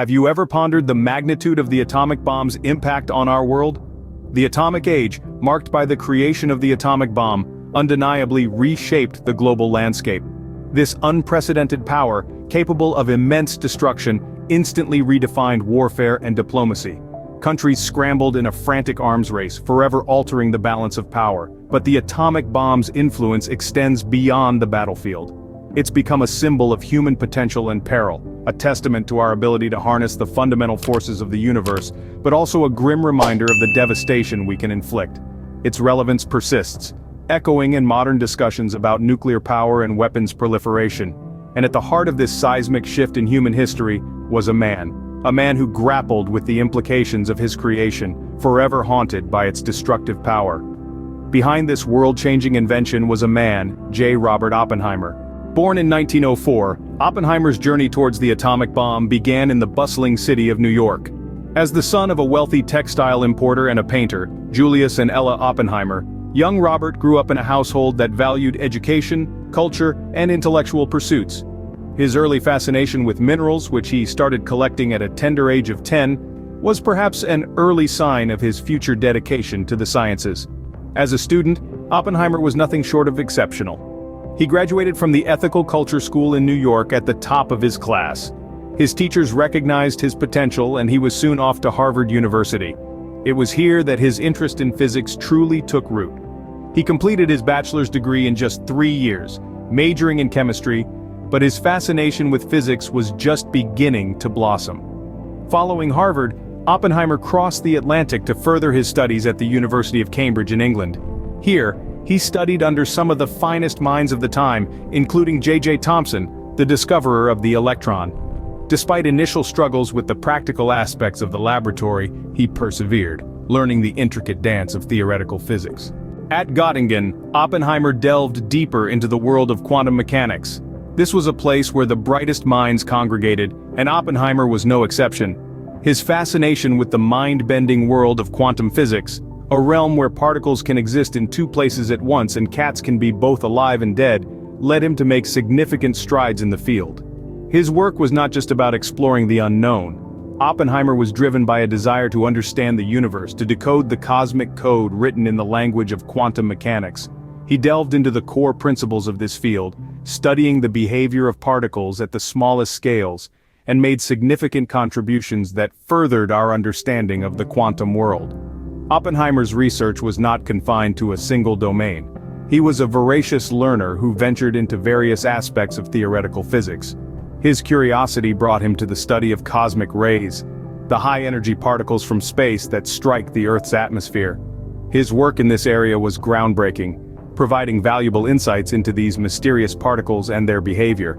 Have you ever pondered the magnitude of the atomic bomb's impact on our world? The atomic age, marked by the creation of the atomic bomb, undeniably reshaped the global landscape. This unprecedented power, capable of immense destruction, instantly redefined warfare and diplomacy. Countries scrambled in a frantic arms race, forever altering the balance of power. But the atomic bomb's influence extends beyond the battlefield. It's become a symbol of human potential and peril, a testament to our ability to harness the fundamental forces of the universe, but also a grim reminder of the devastation we can inflict. Its relevance persists, echoing in modern discussions about nuclear power and weapons proliferation. And at the heart of this seismic shift in human history was a man who grappled with the implications of his creation, forever haunted by its destructive power. Behind this world-changing invention was a man, J. Robert Oppenheimer. Born in 1904, Oppenheimer's journey towards the atomic bomb began in the bustling city of New York. As the son of a wealthy textile importer and a painter, Julius and Ella Oppenheimer, young Robert grew up in a household that valued education, culture, and intellectual pursuits. His early fascination with minerals, which he started collecting at a tender age of 10, was perhaps an early sign of his future dedication to the sciences. As a student, Oppenheimer was nothing short of exceptional. He graduated from the Ethical Culture School in New York at the top of his class. His teachers recognized his potential and he was soon off to Harvard University. It was here that his interest in physics truly took root. He completed his bachelor's degree in just 3 years, majoring in chemistry, but his fascination with physics was just beginning to blossom. Following Harvard, Oppenheimer crossed the Atlantic to further his studies at the University of Cambridge in England. Here, he studied under some of the finest minds of the time, including J.J. Thomson, the discoverer of the electron. Despite initial struggles with the practical aspects of the laboratory, he persevered, learning the intricate dance of theoretical physics. At Göttingen, Oppenheimer delved deeper into the world of quantum mechanics. This was a place where the brightest minds congregated, and Oppenheimer was no exception. His fascination with the mind-bending world of quantum physics, a realm where particles can exist in two places at once and cats can be both alive and dead, led him to make significant strides in the field. His work was not just about exploring the unknown. Oppenheimer was driven by a desire to understand the universe, to decode the cosmic code written in the language of quantum mechanics. He delved into the core principles of this field, studying the behavior of particles at the smallest scales, and made significant contributions that furthered our understanding of the quantum world. Oppenheimer's research was not confined to a single domain. He was a voracious learner who ventured into various aspects of theoretical physics. His curiosity brought him to the study of cosmic rays, the high-energy particles from space that strike the Earth's atmosphere. His work in this area was groundbreaking, providing valuable insights into these mysterious particles and their behavior.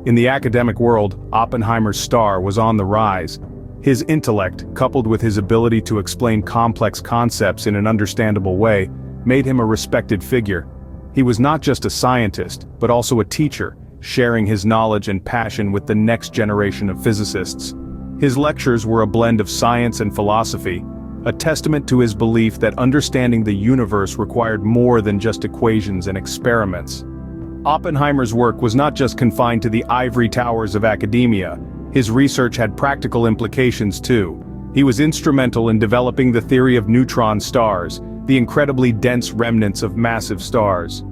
In the academic world, Oppenheimer's star was on the rise. His intellect, coupled with his ability to explain complex concepts in an understandable way, made him a respected figure. He was not just a scientist, but also a teacher, sharing his knowledge and passion with the next generation of physicists. His lectures were a blend of science and philosophy, a testament to his belief that understanding the universe required more than just equations and experiments. Oppenheimer's work was not just confined to the ivory towers of academia. His research had practical implications too. He was instrumental in developing the theory of neutron stars, the incredibly dense remnants of massive stars.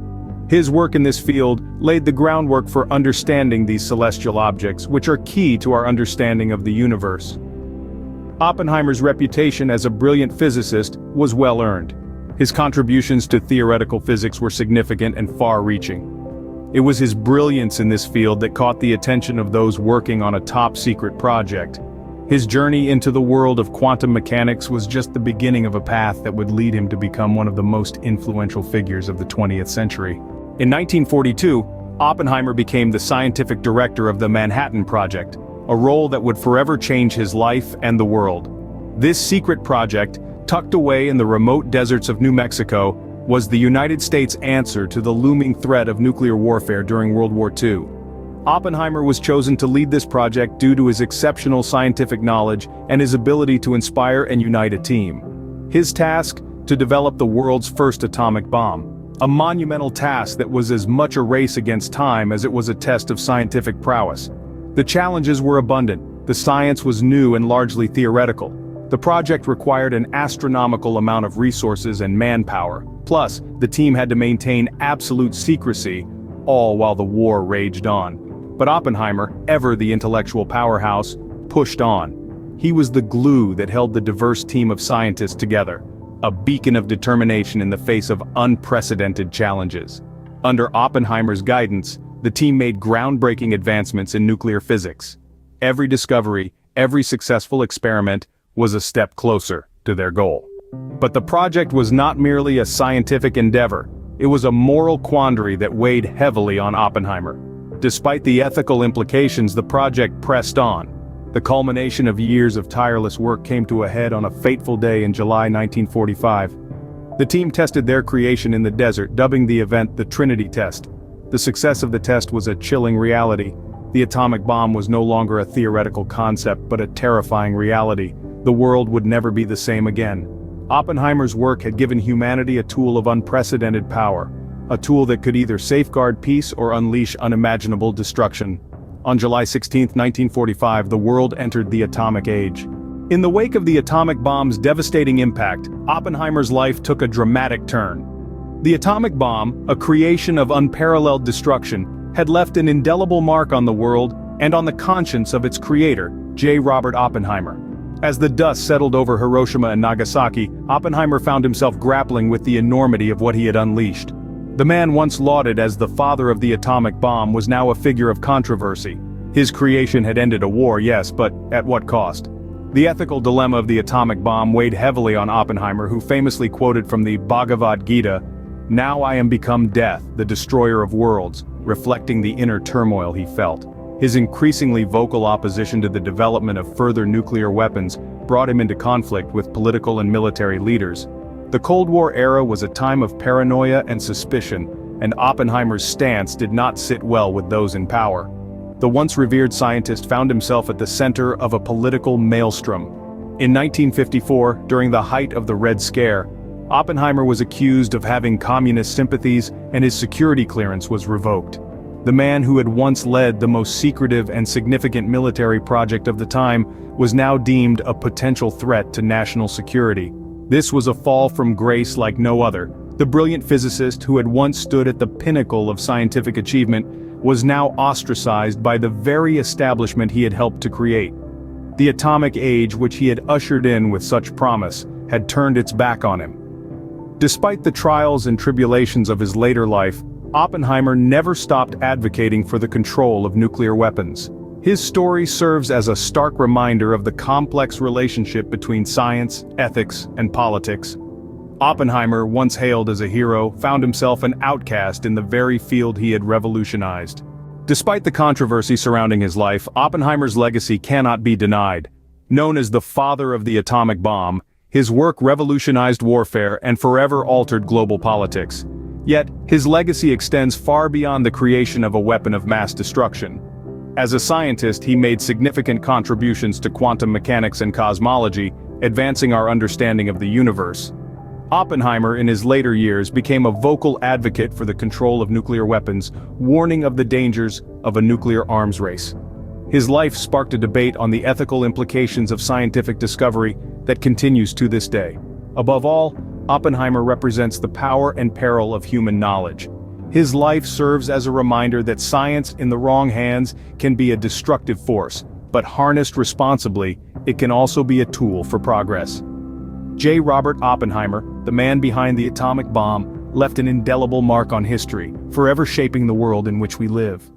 His work in this field laid the groundwork for understanding these celestial objects, which are key to our understanding of the universe. Oppenheimer's reputation as a brilliant physicist was well earned. His contributions to theoretical physics were significant and far-reaching. It was his brilliance in this field that caught the attention of those working on a top-secret project. His journey into the world of quantum mechanics was just the beginning of a path that would lead him to become one of the most influential figures of the 20th century. In 1942, Oppenheimer became the scientific director of the Manhattan Project, a role that would forever change his life and the world. This secret project, tucked away in the remote deserts of New Mexico, was the United States' answer to the looming threat of nuclear warfare during World War II. Oppenheimer was chosen to lead this project due to his exceptional scientific knowledge and his ability to inspire and unite a team. His task? To develop the world's first atomic bomb. A monumental task that was as much a race against time as it was a test of scientific prowess. The challenges were abundant. The science was new and largely theoretical. The project required an astronomical amount of resources and manpower. Plus, the team had to maintain absolute secrecy, all while the war raged on. But Oppenheimer, ever the intellectual powerhouse, pushed on. He was the glue that held the diverse team of scientists together, a beacon of determination in the face of unprecedented challenges. Under Oppenheimer's guidance, the team made groundbreaking advancements in nuclear physics. Every discovery, every successful experiment, was a step closer to their goal. But the project was not merely a scientific endeavor, it was a moral quandary that weighed heavily on Oppenheimer. Despite the ethical implications, the project pressed on. The culmination of years of tireless work came to a head on a fateful day in July 1945. The team tested their creation in the desert, dubbing the event the Trinity Test. The success of the test was a chilling reality. The atomic bomb was no longer a theoretical concept but a terrifying reality. The world would never be the same again. Oppenheimer's work had given humanity a tool of unprecedented power, a tool that could either safeguard peace or unleash unimaginable destruction. On July 16, 1945, the world entered the atomic age. In the wake of the atomic bomb's devastating impact, Oppenheimer's life took a dramatic turn. The atomic bomb, a creation of unparalleled destruction, had left an indelible mark on the world and on the conscience of its creator, J. Robert Oppenheimer. As the dust settled over Hiroshima and Nagasaki, Oppenheimer found himself grappling with the enormity of what he had unleashed. The man once lauded as the father of the atomic bomb was now a figure of controversy. His creation had ended a war, yes, but at what cost? The ethical dilemma of the atomic bomb weighed heavily on Oppenheimer, who famously quoted from the Bhagavad Gita, "Now I am become death, the destroyer of worlds," reflecting the inner turmoil he felt. His increasingly vocal opposition to the development of further nuclear weapons brought him into conflict with political and military leaders. The Cold War era was a time of paranoia and suspicion, and Oppenheimer's stance did not sit well with those in power. The once revered scientist found himself at the center of a political maelstrom. In 1954, during the height of the Red Scare, Oppenheimer was accused of having communist sympathies and his security clearance was revoked. The man who had once led the most secretive and significant military project of the time was now deemed a potential threat to national security. This was a fall from grace like no other. The brilliant physicist who had once stood at the pinnacle of scientific achievement was now ostracized by the very establishment he had helped to create. The atomic age which he had ushered in with such promise had turned its back on him. Despite the trials and tribulations of his later life, Oppenheimer never stopped advocating for the control of nuclear weapons. His story serves as a stark reminder of the complex relationship between science, ethics, and politics. Oppenheimer, once hailed as a hero, found himself an outcast in the very field he had revolutionized. Despite the controversy surrounding his life, Oppenheimer's legacy cannot be denied. Known as the father of the atomic bomb, his work revolutionized warfare and forever altered global politics. Yet, his legacy extends far beyond the creation of a weapon of mass destruction. As a scientist, he made significant contributions to quantum mechanics and cosmology, advancing our understanding of the universe. Oppenheimer, in his later years, became a vocal advocate for the control of nuclear weapons, warning of the dangers of a nuclear arms race. His life sparked a debate on the ethical implications of scientific discovery that continues to this day. Above all, Oppenheimer represents the power and peril of human knowledge. His life serves as a reminder that science in the wrong hands can be a destructive force, but harnessed responsibly, it can also be a tool for progress. J. Robert Oppenheimer, the man behind the atomic bomb, left an indelible mark on history, forever shaping the world in which we live.